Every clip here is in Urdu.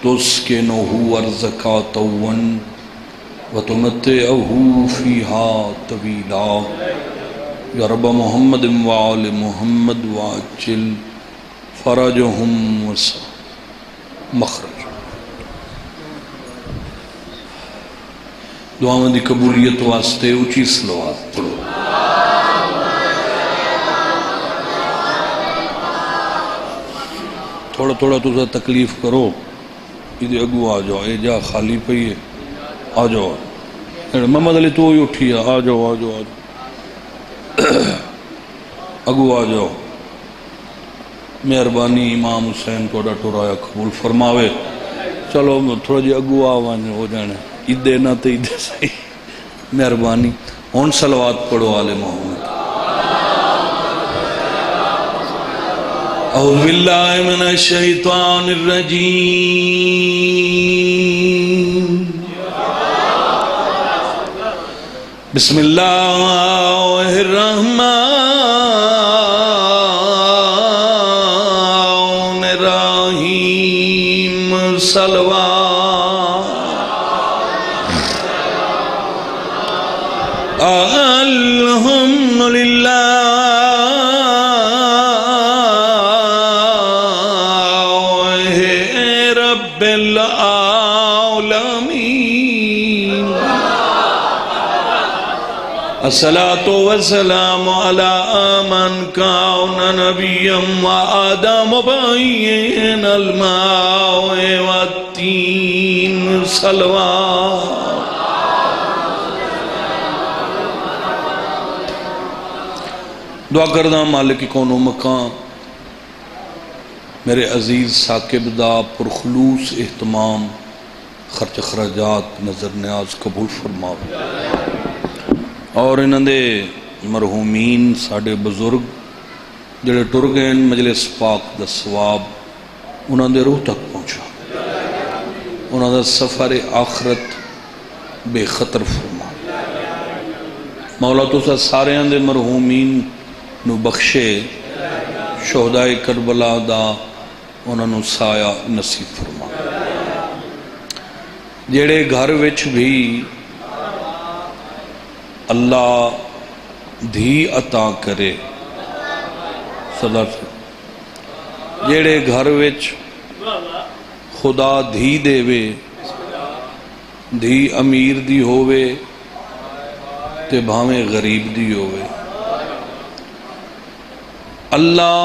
وتسكنه أرزقا وتمتعه فيها طويلا يا رب محمد وآل محمد وعجل فرجهم مخرج. دعاؤں دی قبولیت واسطے اونچی صلوات پڑھو. تھوڑا تھوڑا تو تکلیف کرو. ادھر اگو آ جاؤ، اے جا خالی پئی ہے، آ جاؤ. محمد علی تو ہی اٹھی ہے، آ جاؤ آ جاؤ آ جاؤ، اگو آ جاؤ. مہربانی امام حسین کو ٹرایا قبول فرماوے. چلو تھوڑا جی اگو آوان ہو جانا، ادھے نہ تے ادھے صحیح. مہربانی ہون صلوات پڑھو آل محمد. اعوذ باللہ من الشیطان الرجیم. بسم اللہ الرحمن الرحیم. صلوات الحمدللہ رب العالمین. الصلاة والسلام على من كان نبيا وآدم بين الماء والتين. صلوات. دعا کردہ مالک کون و مکان میرے عزیز ثاقب دا پرخلوص اہتمام خرچ اخراجات نظر نیاز قبول فرماؤ. اور انہوں دے مرحومین ساڑھے بزرگ جڑے ٹر گئے مجلس پاک دا ثواب انہوں دے روح تک پہنچا. انہوں دا سفر آخرت بے خطر فرما. مولا تو سارے دے مرحومین نو بخشے. شہدائے کربلا دا انہوں نے سایہ نصیب فرما. جڑے گھر وچ بھی اللہ دھی عطا کرے صدا سے، جڑے گھر وچ خدا دھی دے وے، دھی امیر دی ہووے تے بھاویں غریب دی ہووے، اللہ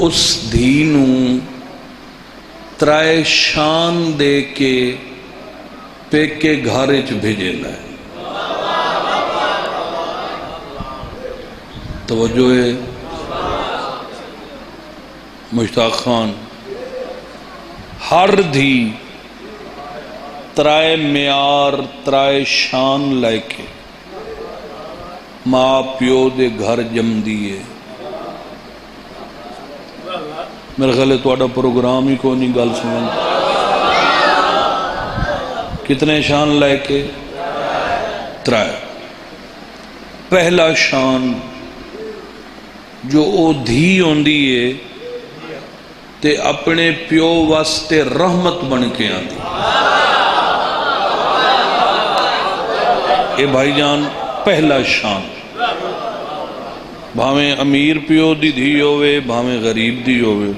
اس دھی نو ترائے شان دے کے پیکے گھر وچ بھیجے ہے. توجہ ہے مشتاق خان. ہر دھی ترائے معیار ترائے شان لے کے ماں پیو دے گھر جم دیئے. میرے خیال ہے تو پروگرام ہی کو نہیں گل سمجھ. کتنے شان لے کے؟ ترائے. پہلا شان جو او دھی ہوندی ہے تے اپنے پیو واسطے رحمت بن کے آندی. اے بھائی جان پہلا شان. بھاویں امیر پیو دی دھی ہوئے بھاویں غریب دی ہوئے،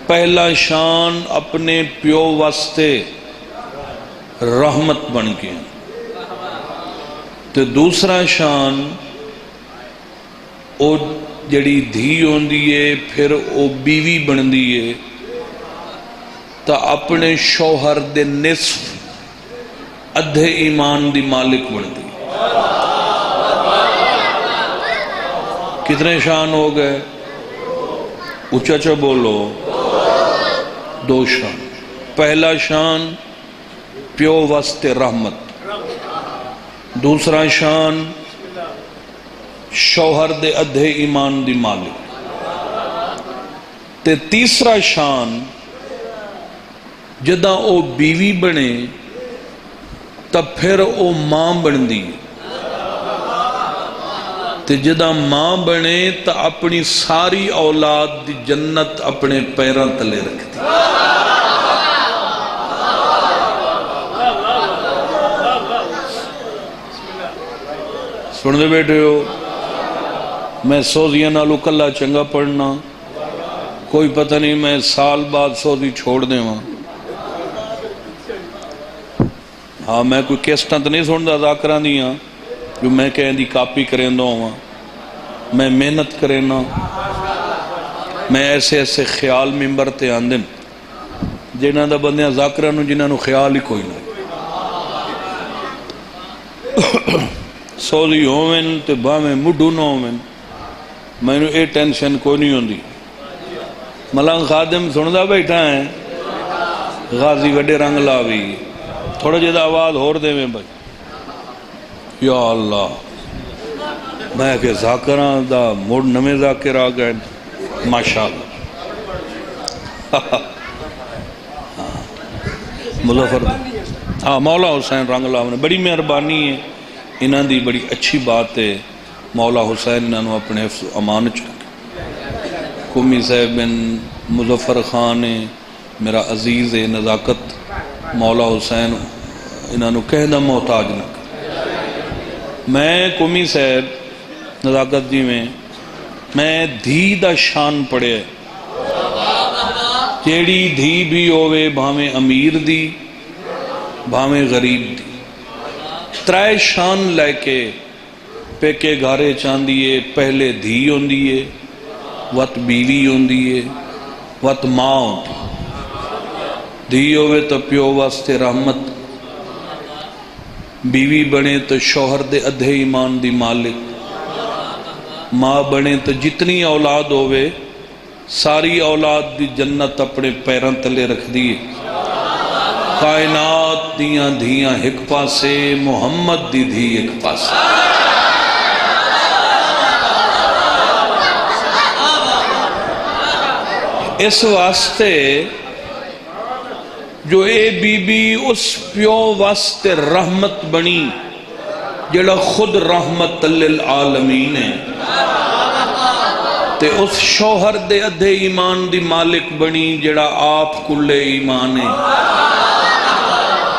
پہلا شان اپنے پیو واسطے رحمت بن کے. تے دوسرا شان او جڑی دھی ہوندی ہے پھر او بیوی بن دیئے تا اپنے شوہر دے نصف ادھے ایمان دی مالک بن دی. کتنے شان ہو گئے؟ اچھا اچھا بولو. دو شان. پہلا شان پیو واسطے رحمت، دوسرا شان شوہر دے ادھے ایمان دی مالک، تے تیسرا شان جدہ او بیوی بنے تب پھر او ماں بن دی. تے جدہ ماں بنے تا اپنی ساری اولاد دی جنت اپنے پیران تلے رکھ دی. سن دے بیٹھے ہو؟ میں سوزیاں نالو کلا چنگا پڑھنا، کوئی پتہ نہیں میں سال بعد سوزی چھوڑ دے وہاں. ہاں میں کوئی کیسٹاں تو نہیں سندا ذاکران دیاں جو میں کہیں دی کاپی کریں دو ہوں. میں محنت کریں نا، میں ایسے ایسے خیال ممبر تے آندن جنہاں دا بندیاں ذاکرانوں جنہاں نو خیال ہی کوئی نہیں. سوزی ہوویں تے باہیں مڈو نہ ہوویں، میں نے اے ٹینشن کوئی نہیں ہوندی. ملنگ خادم سندا بیٹھا ہے، غازی وڈے رنگ لاوی، تھوڑا جہاں آواز ہور دے میں بھائی. یا اللہ، میں کہ ذاکران دا موڑ نمیں ذاکر آ گئے ماشاءاللہ. مظفر ہاں مولا حسین رنگ لاو نے بڑی مہربانی ہے، انہاں دی بڑی اچھی بات ہے. مولا حسین انہوں اپنے حفظ و امان چ رکھے. قومی صاحب بن مظفر خان میرا عزیز نزاکت، مولا حسین انہوں کہنا محتاج نہ کر. میں قومی صاحب نزاکت جی میں دھی دا شان پڑھے، جیڑی دھی بھی ہوئے بھاویں امیر دی بھاویں غریب دی، ترائے شان لے کے پیکے گھارے چاندیے. پہلے دھی ہوندیے، وت بیوی ہوندیے، وت ماں ہوندی. دھی ہوئے تو پیو واسطے رحمت، بیوی بنے تو شوہر دے ادھے ایمان دی مالک، ماں بنے تو جتنی اولاد ہوئے ساری اولاد دی جنت اپنے پیران تلے رکھ دیئے. کائنات دیاں دھیاں ایک پاسے، محمد دی دھی ایک پاسے. اس واسطے جو اے بی بی اس پیو واسطے رحمت بنی جڑا خود رحمت للعالمین ہے، تے اس شوہر دے ادھے ایمان دی مالک بنی جڑا آپ کلے ایمان ہے،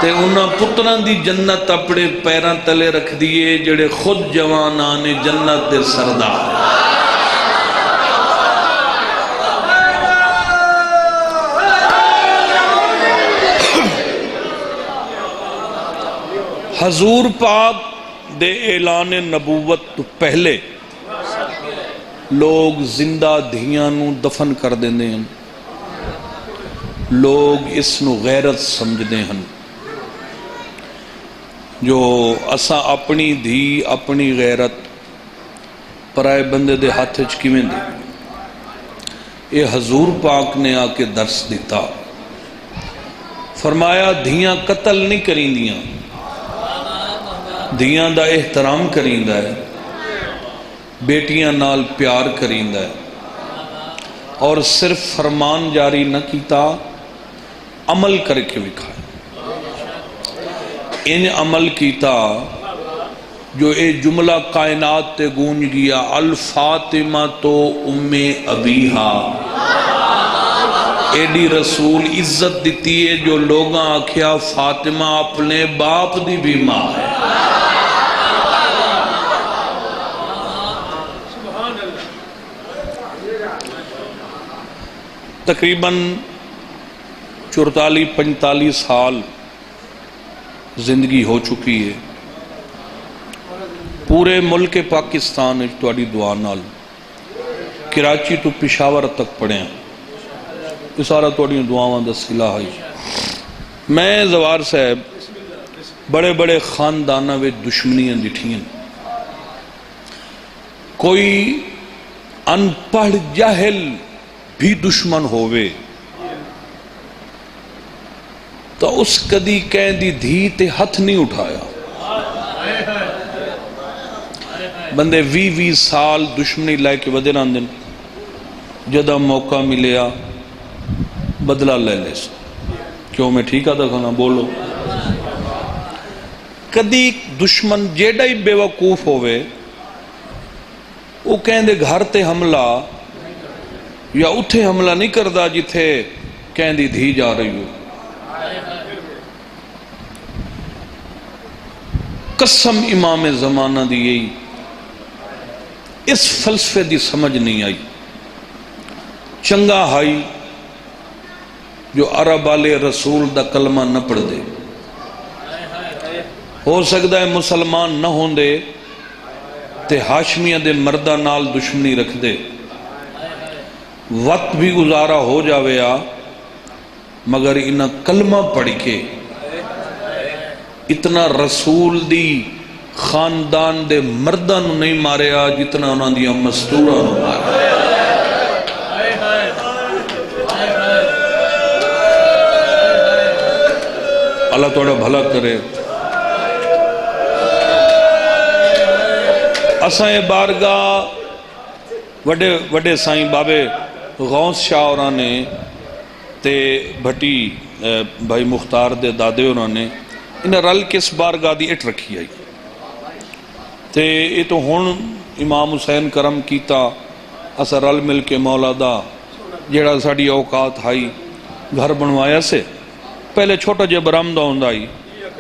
تے انہاں پتران دی جنت اپنے پیران تلے رکھ دیئے جڑے خود جوانان جنت دے سردار. حضور پاک دے اعلان نبوت تو پہلے لوگ زندہ دھیاں نو دفن کر دیندے ہیں، لوگ اس نو غیرت سمجھ دے ہیں. جو اساں اپنی دھی اپنی غیرت پرائے بندے دے ہاتھ چکیویں دے، یہ حضور پاک نے آ کے درس دیتا. فرمایا دھیاں قتل نہیں کریں دیاں، دھیاں دا احترام کریں ہے، بیٹیاں نال پیار کریں ہے، اور صرف فرمان جاری نہ کیتا، عمل کر کے وکھائے. ان عمل کیتا جو اے جملہ کائنات تے گونج گیا، الفاطمہ تو ام ابیہا. ایڈی رسول عزت دیتی ہے جو لوگاں آکھیا فاطمہ اپنے باپ دی بھی ماں ہے. تقریباً 44-45 سال زندگی ہو چکی ہے. پورے ملک پاکستان تواڈی دعا نال کراچی تو پشاور تک پڑھے ہیں، یہ سارا تواڈیاں دعاواں دا صلہ ہے. میں زوار صاحب بڑے بڑے خانداناں وچ دشمنیاں ڈٹھیاں. کوئی ان پڑھ جاہل بھی دشمن ہووے تو اس کدی کہیں دی دھی تے ہتھ نہیں اٹھایا. بندے 20 سال دشمنی لائے کے ودے راندن، جدہ موقع ملیا بدلہ لے لے سو. کیوں میں ٹھیک آتا کھانا بولو. کدی دشمن جیڑا ہی بے وقوف ہوئے وہ کہیں دے گھر تے حملہ یا اتھے حملہ نہیں کردہ جتھے کہیں دی دھی جا رہی ہو. قسم امام زمانہ دی یہی اس فلسفے دی سمجھ نہیں آئی. چنگا ہائی جو عرب والے رسول دا کلمہ نہ پڑھ دے. ہو سکتا ہے مسلمان نہ ہوں دے تے ہاشمیہ دے مردہ نال دشمنی رکھ دے. وقت بھی گزارا ہو جاوے آ مگر انہا کلمہ پڑھ کے اتنا رسول دی خاندان دے مردہ نو نہیں مارے آ جتنا انہاں دیا مستورہ نو مارے. اللہ توڑا بھلا کرے. اسائیں بارگاہ وڈے سائیں بابے غوث شاہ اور نے تے بھٹی بھائی مختار دے دادے اور نے انہیں رل کے اس بارگاہ دی اٹھ رکھی آئی تے یہ تو ہون امام حسین کرم کیتا اسا رل مل کے مولا دا جیڑا ساڑی اوقات ہائی گھر بنوایا سے. پہلے چھوٹا جے برامدہ ہوندہ آئی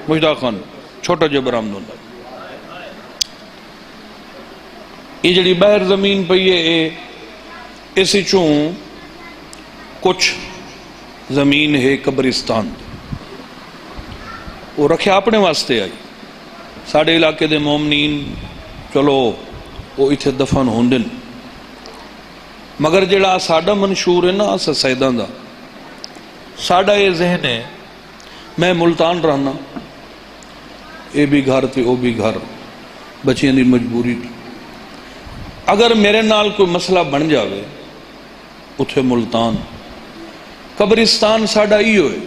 مجدہ خان چھوٹا جے برامدہ ہوندہ آئی. یہ جڑی باہر زمین پہ یہ اسی چون کچھ زمین ہے قبرستان وہ رکھے اپنے واسطے آئی. ساڑھے علاقے دے مومنین چلو وہ اتھے دفن ہوندن مگر جڑا ساڑھا منشور ہے نا اسا سیدان دا ساڑھا یہ ذہن ہے میں ملتان رہنا اے بھی گھر تھی او بھی گھر بچیاں دی مجبوری تھی. اگر میرے نال کوئی مسئلہ بن جاوے اتھے ملتان قبرستان ساڑھا ہی ہوئے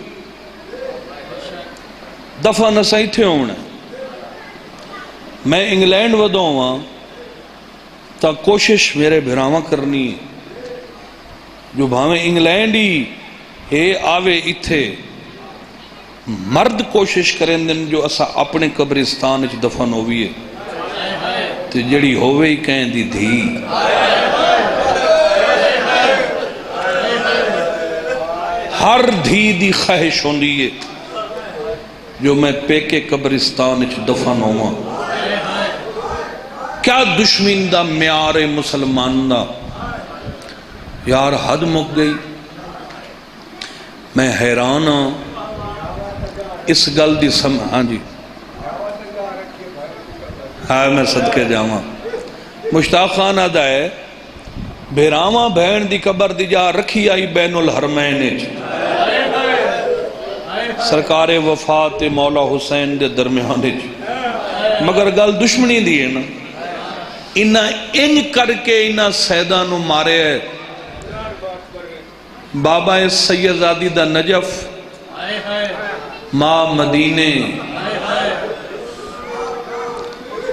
دفعہ نسا اتھے ہونا. میں انگلینڈ ودوں ہاں تا کوشش میرے بھراواں کرنی ہے جو بھاویں انگلینڈ ہی ہے آوے اتھے مرد کوشش کریں دن جو اسا اپنے قبرستان اچھ دفن ہوئی ہے تو جڑی ہوئے ہی کہیں دی دھی ہر دھی دی خواہش ہوندی ہے جو میں پیکے قبرستان اچھ دفن ہوا. کیا دشمن دا معیار مسلمان دا یار حد مک گئی. میں حیران ہوں اس گل دی ہاں جی ہاں میں صدقے جاواں. مشتاق خان آدھا ہے بھیراواں بہن دی قبر دی جا رکھی آئی بین الحرمین سرکار وفات مولا حسین دے درمیان مگر گل دشمنی دی ہے نا. انہاں انج کر کے انہاں سیدانو مارے ہے. بابا سیدزادی دا نجف ماں مدینے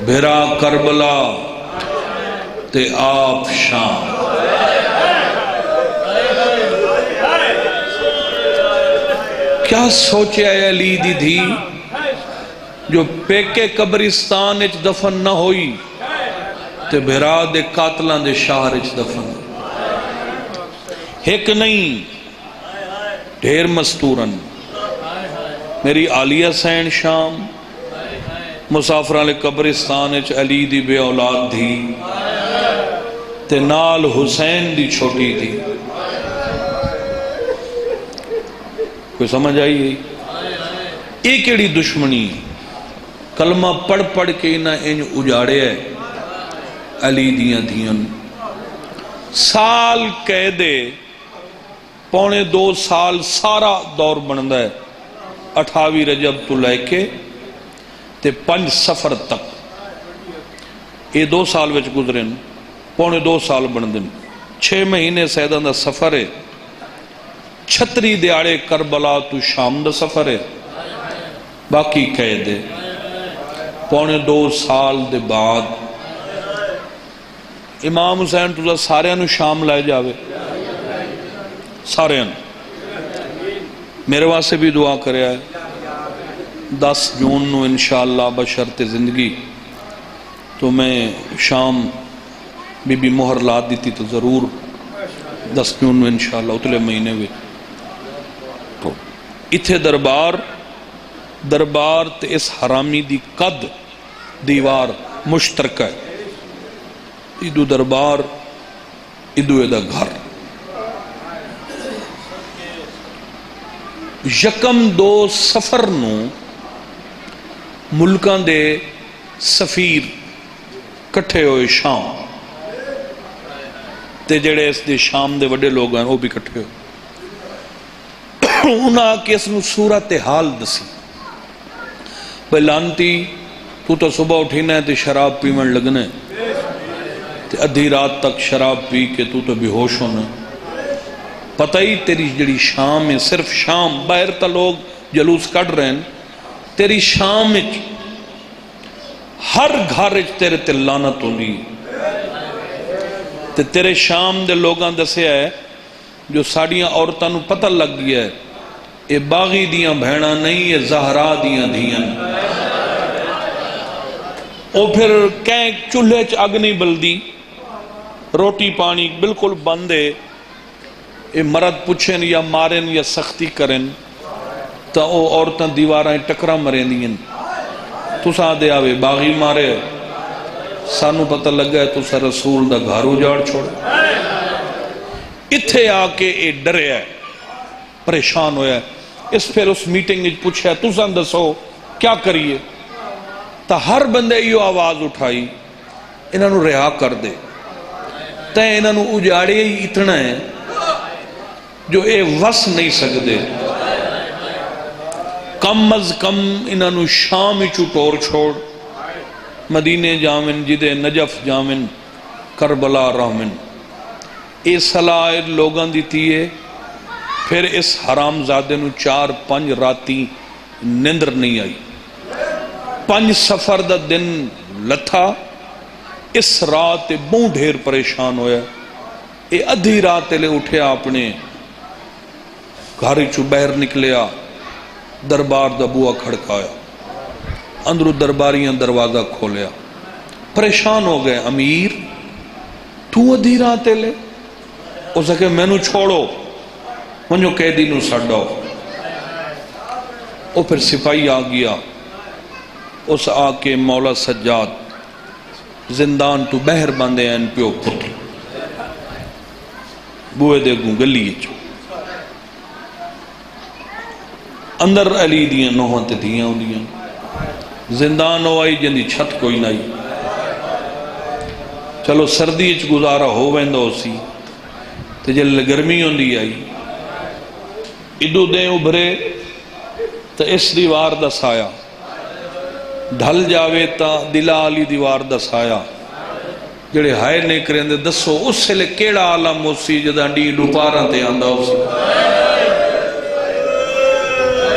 بھرا کربلا تے آپ شام. کیا سوچے ہے علی دی دھی جو پیکے قبرستان اچ دفن نہ ہوئی تے بھرا دے قاتلان دے شہر اچ دفن. ایک نہیں ڈھیر مستورن میری عالیہ سین شام مسافران لے قبرستان اچ علی دی بے اولاد دی تے نال حسین دی چھوٹی دی. کوئی سمجھ آئی ہے ایک کیڑی دشمنی کلمہ پڑھ پڑھ کے انہیں انج اجاڑے ہے. علی دیاں دھیان سال قیدے 2.25 سال سارا دور بندہ ہے 28 رجب تو لے کے تے 5 سفر تک یہ 2 سال وچ گزرے 2.25 سال بندن 6 مہینے سیدان دا سفر ہے. 36 دیاڑے کربلا تو شام دا سفر ہے باقی قید ہے. 2.25 سال دے بعد امام حسین تو سارے انو شام لائے جاوے سارے انو میرے واسے بھی دعا کرے آئے 10 جون نو انشاءاللہ بشرط زندگی تو میں شام بی مہر لاد دیتی تو ضرور 10 جون نو انشاءاللہ اتلے مہینے ہوئے تو اتھے دربار تے اس حرامی دی قد دیوار مشترکہ ہے. ادو دربار ادو دا گھر یکم دو سفر نو ملکاں دے سفیر کٹھے ہوئے شام تے جڑے اس دے شام دے وڈے لوگ ہیں وہ بھی کٹھے ہوئے انہاں کے اس نو صورت حال دسی بھئی لانتی تو صبح اٹھینا ہے تے شراب پیمن لگنے تے ادھی رات تک شراب پی کے تو بے ہوش ہونا پتہ ہی تیری جڑی شام ہے صرف شام باہر تا لوگ جلوس کٹ رہے ہیں تیری شام ہر گھر تیرے تے لعنت ہوندی تے تیرے شام دے لوگاں دسیا ہے جو ساڑیاں عورتاں نو پتہ لگ گیا ہے اے باغی دیاں بھیڑاں نہیں یہ زہرا دیاں دیاں او پھر کہیں چولہے چ اگ نہیں بلدی روٹی پانی بالکل بندے اے مرد پوچھیں یا مارن یا سختی کرن تا او عورتاں دیواراں ٹکرا مرین دین تو سا دے آوے باغی مارے سانو پتہ لگا ہے تو سا رسول دا گھر اجاڑ چھوڑ اتھے آ کے اے ڈرے ہے پریشان ہویا ہے اس پھر اس میٹنگ نے پوچھا تو سا دسو کیا کریے تا ہر بندے یہ آواز اٹھائی انہاں نو رہا کر دے تا انہاں نو اجاڑے ہی اتنا ہے جو اے وس نہیں سکدے کم از کم انہاں نو شام چو ٹور چھوڑ مدینے جامن جدے نجف جامن کربلا رامن اے صلاح لوگاں دیتی ہے پھر اس حرام زادے نو 4-5 راتی نندر نہیں آئی 5 سفر دا دن لتھا اس رات بہت ڈھیر پریشان ہویا اے ادھی رات لے اٹھیا اپنے گھاری چو بہر نکلیا دربار دا بوا کھڑکایا اندرو درباریاں دروازہ کھولیا پریشان ہو گئے امیر تو ادھی رات لے او سکے میں نو چھوڑو منجو قیدی نو سڑاؤ او پھر سپاہی آ گیا اس آ کے مولا سجاد زندان تو بہر باندے ہیں پیو پتر بوئے دے گوں گلی چو اندر علی دیاں نوہاں تے دیاں ہوں دیاں زندان ہو آئی جن دی چھت کوئی نائی چلو سردی اچ گزارا ہو ویندہ ہو سی تے جل گرمی ہوں دی آئی ادو دیں ابھرے تا اس دیوار دا سایا ڈھل جاوے تا دلا علی دیوار دا سایا جڑے ہائے نہیں کریں دے دسو اس سے لے کیڑا عالم ہو سی جدہ ڈی ڈوپاراں تے آندہ ہو سی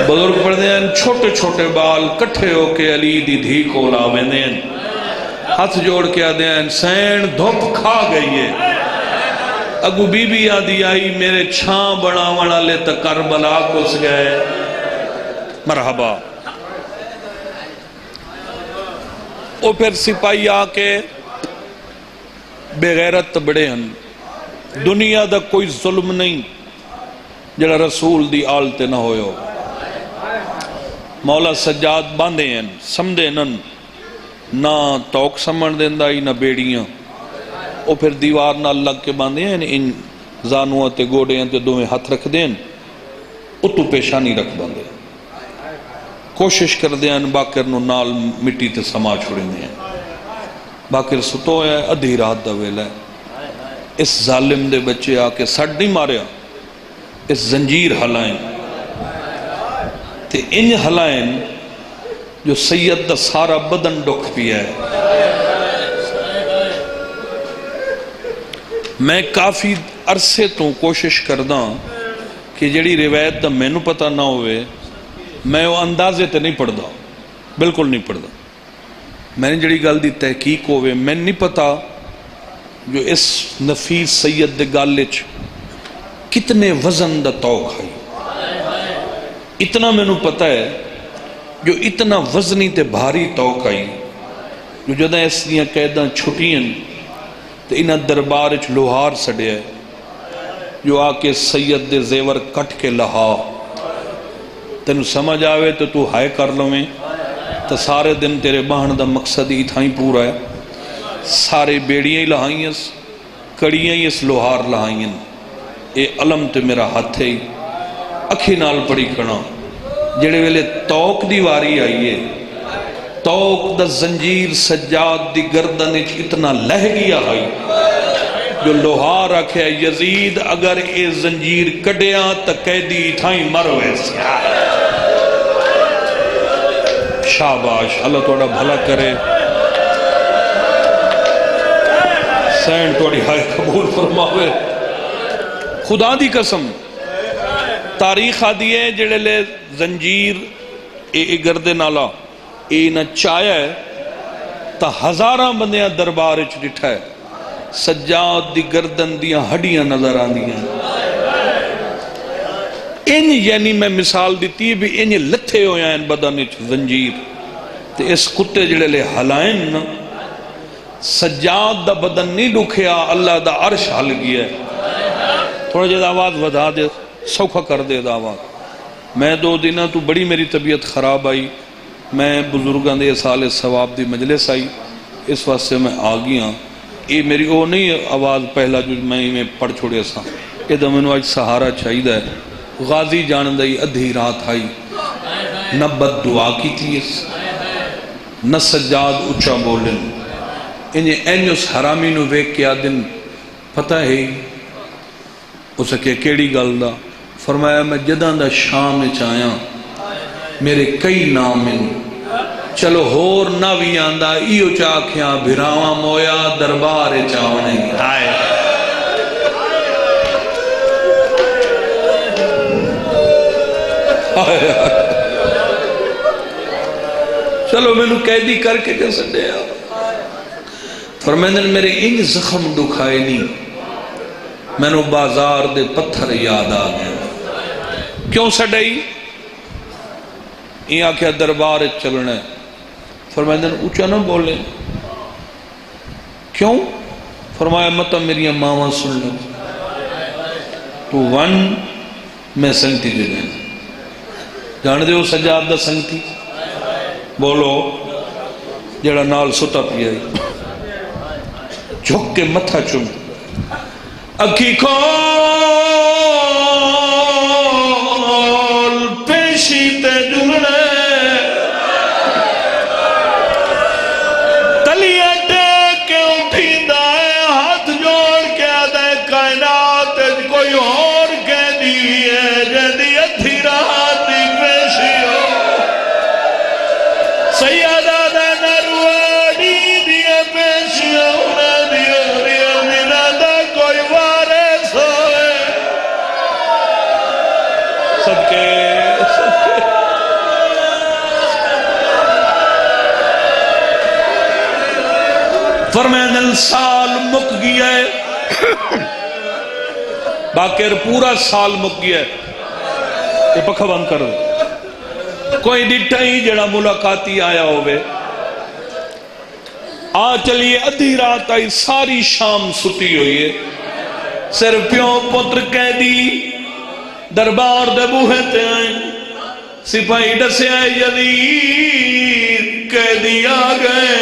بزرگ پڑھتے ہیں چھوٹے چھوٹے بال کٹھے ہو کے علی دی دھی کو لاوے دیں ہاتھ جوڑ کے آدھے ہیں سین دھوپ کھا گئی ہے اگو بی بی آدھی آئی میرے چھاں بڑا وڑا لے تا کربلا کس گئے مرحبا او پھر سپاہی آ کے بے غیرت بڑے ہیں دنیا دا کوئی ظلم نہیں جڑا رسول دی آلتے نہ ہوئے ہو مولا سجاد باندھے ہیں سمدے نن نہ توک سمن دیندہ ہی نہ بیڑیاں او پھر دیوار نہ لگ کے باندھے ہیں ان زانوہ تے گوڑے ہیں تے دویں ہاتھ رکھ دیں اتو پیشانی رکھ باندھے کوشش کر دیں باکر نو نال مٹی تے سما چھوڑیں دیں باکر ستو ہے ادھی رات دا ویلا ہے اس ظالم دے بچے آ کے سڑ نہیں ماریا اس زنجیر ہلائیں تے ان ہلائیں جو سید دا سارا بدن ڈک پیا ہے میں کافی عرصے تو کوشش کردہ کہ جڑی روایت دا میں نو پتہ نہ ہوئے میں وہ اندازے تے نہیں پڑھ دا بالکل نہیں پڑھ دا میں نے جڑی گل دی تحقیق ہوئے میں نہیں پتا جو اس نفیس سید دے گالچ کتنے وزن دا توق ہے اتنا میں نو پتا ہے جو اتنا وزنی تے بھاری توق آئی جو جدہ اس دیاں قیداں چھٹیاں تے انہاں دربار اچ لوہار سڑے ہے جو آکے سید دے زیور کٹ کے لہا تینو سمجھ آوے تو ہائے کر لو میں تو سارے دن تیرے باہن دا مقصد ہی تھا ہی پورا ہے سارے بیڑیاں ہی لہائیں کڑیاں ہی اس لوہار لہائیں اے علم تے میرا ہاتھ ہے اکھی نال پڑی کھڑا جڑے ویلے توق دی واری آئیے توق دا زنجیر سجاد دی گردن اتنا لہ گیا آئی جو لوہار رکھے یزید اگر اے زنجیر کڈیاں تا قیدی تھائیں مروے سے شاباش اللہ توڑا بھلا کرے سین توڑی ہائے قبول فرماوے خدا دی قسم تاریخ آدھی ہے جڑے لے زنجیر اے گردے نالا اے نہ چایا ہے تا ہزاراں بندیاں دربار اچھ ڈٹھا ہے سجاد دی گردن دیاں ہڈیاں نظر آن دیاں ان یعنی میں مثال دیتی ہے بھی ان لتھے ہویا ہیں بدن اچھ زنجیر تے اس کتے جڑے لے حلائن سجاد دا بدن نہیں ڈکھیا اللہ دا عرش حل گیا ہے تھوڑا جد آواز ودا دے سوکھا کر دے دا آواز میں 2 دنہ تو بڑی میری طبیعت خراب آئی میں بزرگاں دے سال ثواب دی مجلس آئی اس واسطے میں آگیا یہ میری وہ نہیں آواز پہلا جو میں پڑھ چھوڑے سا یہ دا میں نے آج سہارا چاہی دا ہے غازی جان دائی ادھی رات آئی نہ بد دعا کی تھی اس نہ سجاد اچھا بولن انہیں اینیوس حرامی نو ویک کیا دن پتہ ہے اسے کہ کیڑی گل دا فرمایا میں جداں دا شام چاہیاں میرے کئی نام ہیں چلو ہور نہ بھی آندہ ایو چاکیاں بھراواں مویا دربار چاہنے آئے چلو میں نے قیدی کر کے کیسے دے فرمیندن میرے انج زخم دکھائے نہیں میں نے بازار دے پتھر یاد آ گیا کیوں سڑائی یہ آکھیا دربار چلنا ہے فرمائندن اونچا نہ بولے کیوں فرمایا مطا میری ماما سن لو تو 1 میں سنگتی دے دیں جان دے ہو سجاد دا سنگتی بولو جڑا نال ستا پی آئی جھک کے متھا چم اکھی کھول پیشی تے جمنے تلیے ٹیک کے اٹھی دائے ہاتھ جوڑ کے آدھے کائنات کوئی اور کہہ دیئے جدی اتھی راتی پیشی ہو سیادہ دے نروڑی دیئے پیشی ہو فرمائن سال مک گیا ہے باقر پورا سال مک گیا ہے یہ پکھا بند کر دو کوئی ڈٹھا ہی جڑا ملاقاتی آیا ہوئے آ چلیے ادھی رات آئی ساری شام ستی ہوئی ہے صرف پیوں پتر قیدی دربار دے بوہے تے آئیں سپاہی ڈسے آئے یزید قیدی آ گئے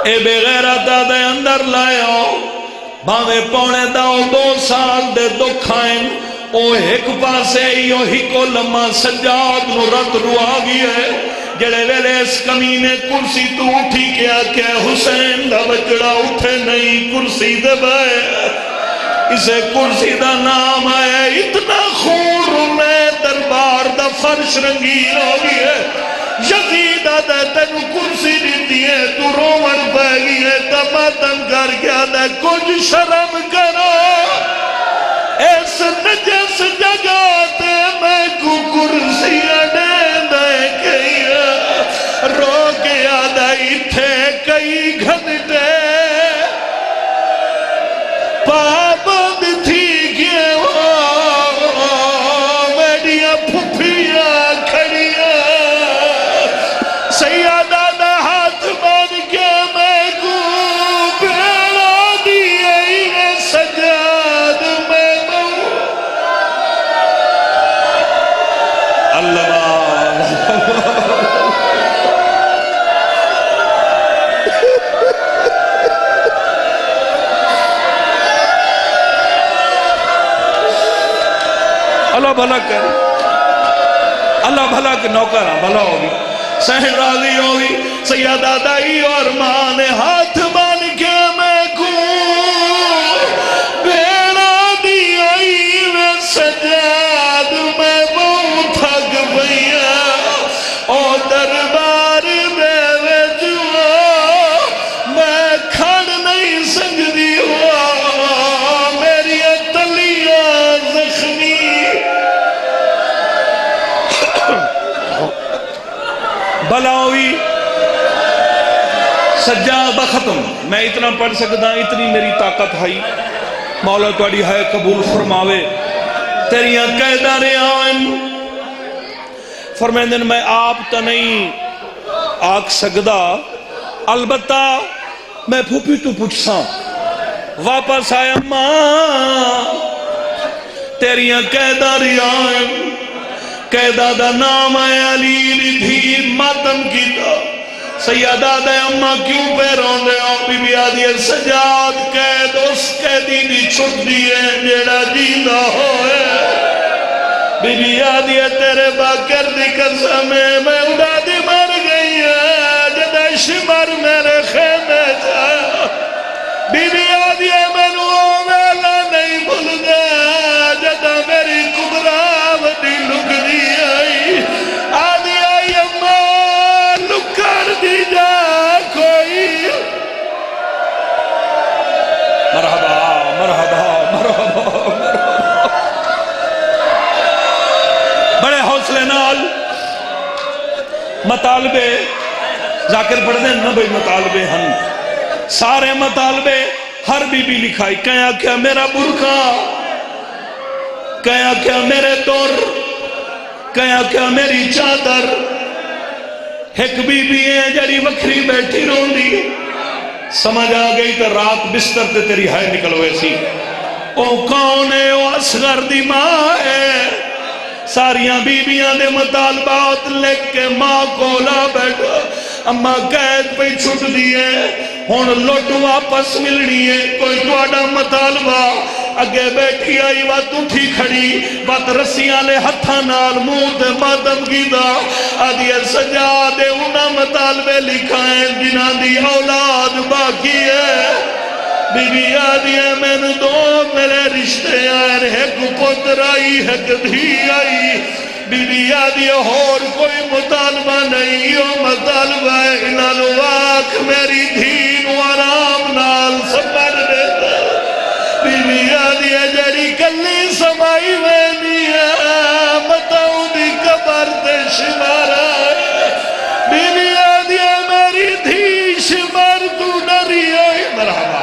اے بے غیرتا دے اندر لائے باوے پونے 2 سال دے دکھائیں او ایک پاسے ایو ہی کو لمحہ سجاد نو رت رو آگی ہے جڑے ویلے اس کمینے کرسی تو اٹھی کیا کہ حسین دا بچڑا اٹھے نہیں کرسی دے بائے اسے کرسی دا نام آئے اتنا خون رونے دربار دا فرش رنگین ہو گئی ہے یزید آدھے تینو کرسی دیتی ہے تو رومن پہ گئی ہے تماتم کر کے آدھے کچھ شرم کرو اس نجس جگاتے میں کو کرسی اڈے دے گئی رو کے آدھے تھے کئی گھنٹے پابند تھی گئے میڈیا پھپیاں کھڑیاں سیادہ دا ہاتھ بن کے میں کو بیڑا دیئے سجاد میں اللہ بھلا کر اللہ بھلا کے نوکر بھلا ہوگی سہن راضی ہوگی سیدہ دائی اور ماں نے ہاتھ بان کے میں کو بیڑا دی آئی میں سجاد میں بہت تھک بھیا او دربار میں جوا میں کھڑ نہیں سکتی ہوا میری تلیاں زخمی بلاوی سجاد ختم میں اتنا پڑھ سکتا اتنی میری طاقت ہے مولا تواڈی ہے قبول فرماوے تیریاں قیدہ نے آئیں فرمیندن میں آپ تا نہیں آکھ سکدا البتہ میں پھوپی تو پوچھساں واپس آیا ماں تیریاں قیدہ نے آئیں قیدہ دا نام ہے علی دھیر ماتم کیتا سیدہ دے اممہ کیوں پہ روندے ہو بی بی آدھی سجاد قید اس قیدی دی چھٹ دیئے جیڑا جیدہ ہوئے بی بی آدھی تیرے باکر دی قسم میں اڑا دی مر گئی ہے جدہ شمر میرے خیمے جا بی بی آدھی میں نو میلا نہیں بھول گیا جدہ میری کبراو دی لگ دی آئی آدھی آئی اممہ لکر دی جا کوئی مرحبا مرحبا مرحبا بڑے حوصلے نال مطالبے ذاکر پڑھ دیں نا بھئی مطالبے ہن سارے مطالبے ہر بی بی لکھائی کہیا کیا میرا برکا کہیا کیا میرے دور کہیا کیا میری چادر ایک بی بی ہے جڑی وکھری بیٹھی رون دی سمجھ آگئی تو رات بستر تے تیری ہائے نکل ہوئے سی او کون ہے او اصغر دی ماں ہے ساریاں بیبیاں دے مطالبات لکھ کے ماں کو لا بیٹھا اماں قید پہ چھٹ دیئے ہون لوٹ واپس ملنی ہے کوئی توڑا مطالبہ اگے بیٹھی آئی وات اٹھی کھڑی وات رسیاں لے ہتھا نال موت مادم کی دا آدھی سجادے انہا مطالبے لکھائیں جنہ دی اولاد باقی ہے بی بی آدھی میں نے دو میرے رشتے آئے ایک پتر آئی ایک دھی آئی بی بی آدھی اور کوئی مطالبہ نہیں یو مطالبہ ہے انہوں واق میری دھین و آرام نال سپر دیتا بی بی آدھی جڑی کلی سمائی وینی ہے مطاؤں دی قبر تے شمارا ہے بی بی آدھی میری دھی شمار تو نری آئی مرحبا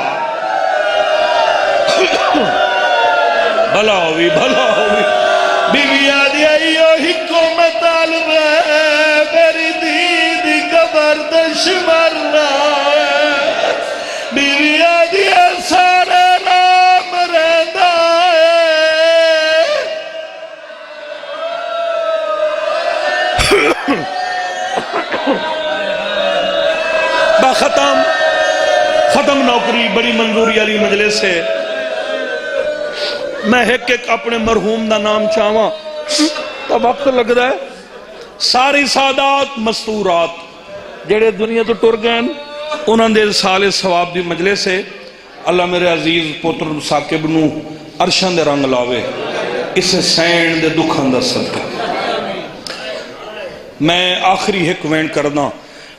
بھلا ہوئی بھلا ہوئی بی بی آدھی آئیو ہکو مطالب ہے میری دی قبر دش مرنا ہے بی بی آدھی سارے نام رہنا ہے با ختم نوکری بڑی منظوری علی مجلس ہے میں ایک اپنے مرحوم دا نام چاہواں تو وقت لگ رہا ہے ساری سادات مستورات جڑے دنیا تو ٹر گئے انہوں نے سال ثواب دی مجلس ہے اللہ میرے عزیز پتر ثاقب نو عرشان دے رنگ لاوے اسے سین دے دکھان دا صدقہ میں آخری ایک وین کرنا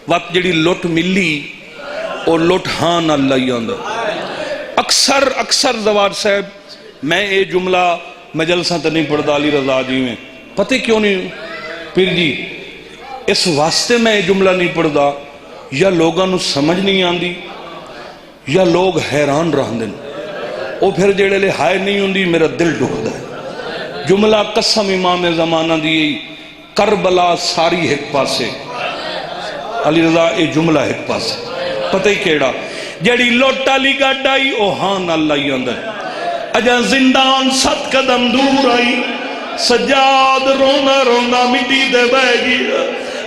وقت جڑی لوٹ ملی اور لوٹ ہاں اللہ یاندہ اکثر زوار صاحب میں اے جملہ مجلسہ تا نہیں پڑھتا علی رضا جی میں پتہ کیوں نہیں پھر جی اس واسطے میں اے جملہ نہیں پڑھتا یا لوگاں نو سمجھ نہیں آندی یا لوگ حیران رہن دن او پھر جڑے لے ہائے نہیں ہوندی میرا دل ڈھک دا ہے جملہ قسم امام زمانہ دیئی کربلا ساری ایک پاسے علی رضا اے جملہ ایک پاسے پتہ ہی کیڑا جڑی لوٹا لی گاڑائی او ہان اللہ ہی اندر اجا زندان 7 قدم دور آئی سجاد رونا مٹی دے بے گی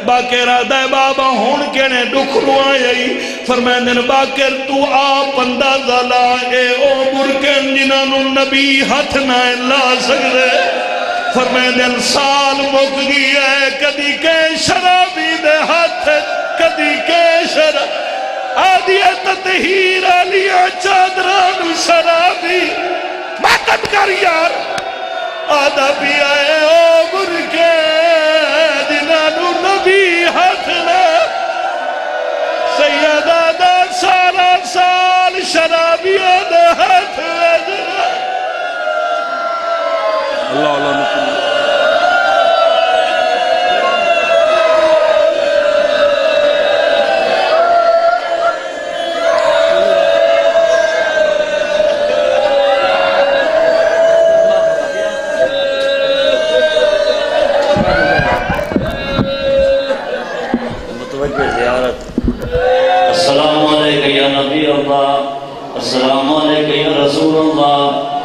باکر آدھے بابا ہون کے نے دکھ روائے فرمائن باکر تو آپ اندازہ لائے او برکن جنہوں نبی ہاتھ نہ لا سکتے فرمائے دل سال مک گئی ہے کدی کے شرابی دے ہاتھ کدی کے شراب آدھیا تطہیر آلیا چادران شرابی ماتم کر یار آدھا بھی آئے عمر کے جنانو نبی ہاتھ لے سیدہ دا سارا سال شرابی دے ہاتھ لے اللہ اللہ نکل السلام علیکم یا نبی اللہ، السلام علیکم یا رسول اللہ۔